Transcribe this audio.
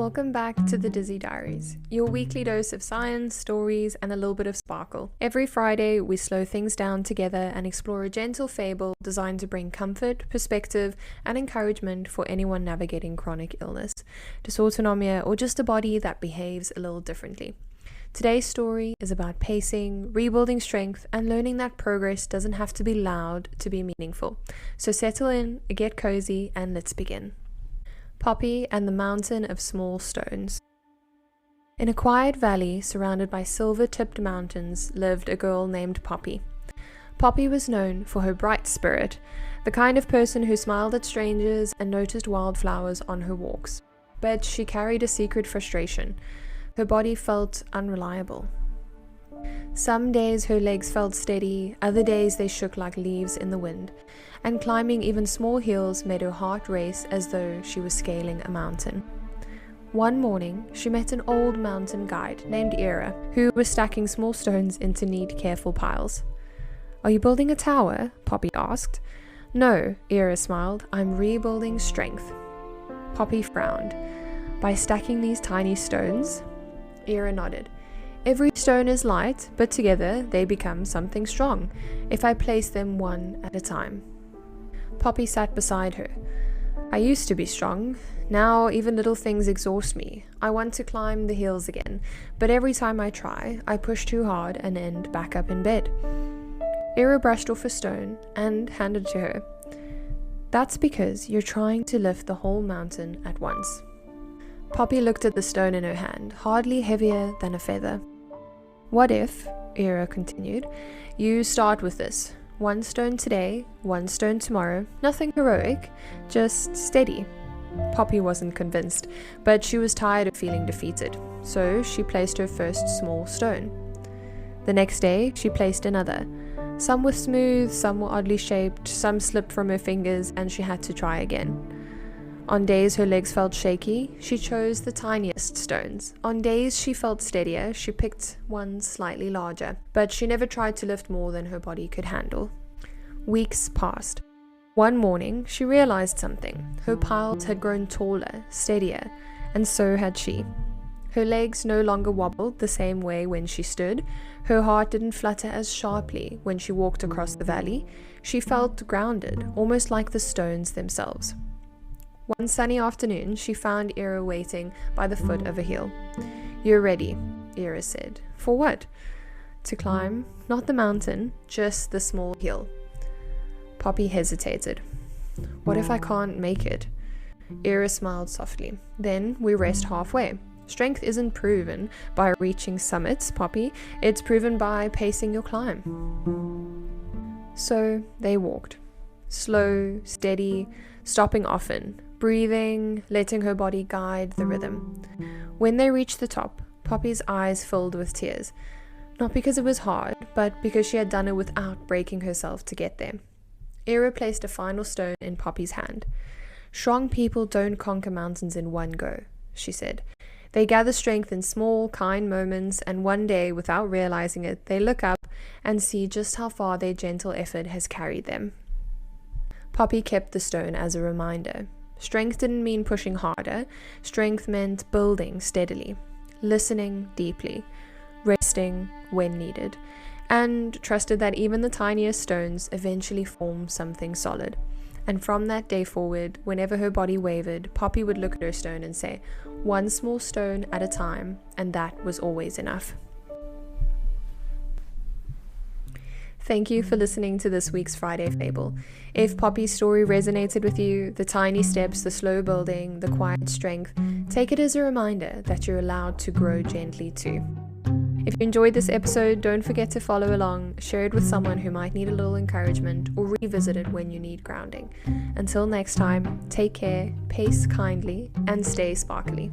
Welcome back to the Dizzy Diaries, your weekly dose of science, stories, and a little bit of sparkle. Every Friday, we slow things down together and explore a gentle fable designed to bring comfort, perspective, and encouragement for anyone navigating chronic illness, dysautonomia, or just a body that behaves a little differently. Today's story is about pacing, rebuilding strength, and learning that progress doesn't have to be loud to be meaningful. So settle in, get cozy, and let's begin. Poppy and the Mountain of Small Stones. In a quiet valley surrounded by silver-tipped mountains lived a girl named Poppy. Poppy was known for her bright spirit, the kind of person who smiled at strangers and noticed wildflowers on her walks. But she carried a secret frustration. Her body felt unreliable. Some days her legs felt steady, other days they shook like leaves in the wind, and climbing even small hills made her heart race as though she was scaling a mountain. One morning, she met an old mountain guide named Ira, who was stacking small stones into neat, careful piles. "Are you building a tower?" Poppy asked. "No," Ira smiled. "I'm rebuilding strength." Poppy frowned. "By stacking these tiny stones?" Ira nodded. "Every stone is light, but together they become something strong, if I place them one at a time." Poppy sat beside her. "I used to be strong. Now even little things exhaust me. I want to climb the hills again, but every time I try, I push too hard and end back up in bed." Ira brushed off a stone and handed it to her. "That's because you're trying to lift the whole mountain at once." Poppy looked at the stone in her hand, hardly heavier than a feather. "What if," Ira continued, "you start with this. One stone today, one stone tomorrow. Nothing heroic, just steady." Poppy wasn't convinced, but she was tired of feeling defeated, so she placed her first small stone. The next day, she placed another. Some were smooth, some were oddly shaped, some slipped from her fingers, and she had to try again. On days her legs felt shaky, she chose the tiniest stones. On days she felt steadier, she picked ones slightly larger, but she never tried to lift more than her body could handle. Weeks passed. One morning, she realized something. Her piles had grown taller, steadier, and so had she. Her legs no longer wobbled the same way when she stood. Her heart didn't flutter as sharply when she walked across the valley. She felt grounded, almost like the stones themselves. One sunny afternoon, she found Ira waiting by the foot of a hill. "You're ready," Ira said. "For what?" "To climb, not the mountain, just the small hill." Poppy hesitated. "What if I can't make it?" Ira smiled softly. "Then we rest halfway. Strength isn't proven by reaching summits, Poppy. It's proven by pacing your climb." So they walked. Slow, steady, stopping often, breathing, letting her body guide the rhythm. When they reached the top, Poppy's eyes filled with tears. Not because it was hard, but because she had done it without breaking herself to get there. Ira placed a final stone in Poppy's hand. "Strong people don't conquer mountains in one go," she said. "They gather strength in small, kind moments, and one day, without realizing it, they look up and see just how far their gentle effort has carried them." Poppy kept the stone as a reminder. Strength didn't mean pushing harder. Strength meant building steadily, listening deeply, resting when needed, and trusted that even the tiniest stones eventually form something solid. And from that day forward, whenever her body wavered, Poppy would look at her stone and say, "One small stone at a time," and that was always enough. Thank you for listening to this week's Friday Fable. If Poppy's story resonated with you, the tiny steps, the slow building, the quiet strength, take it as a reminder that you're allowed to grow gently too. If you enjoyed this episode, don't forget to follow along, share it with someone who might need a little encouragement, or revisit it when you need grounding. Until next time, take care, pace kindly, and stay sparkly.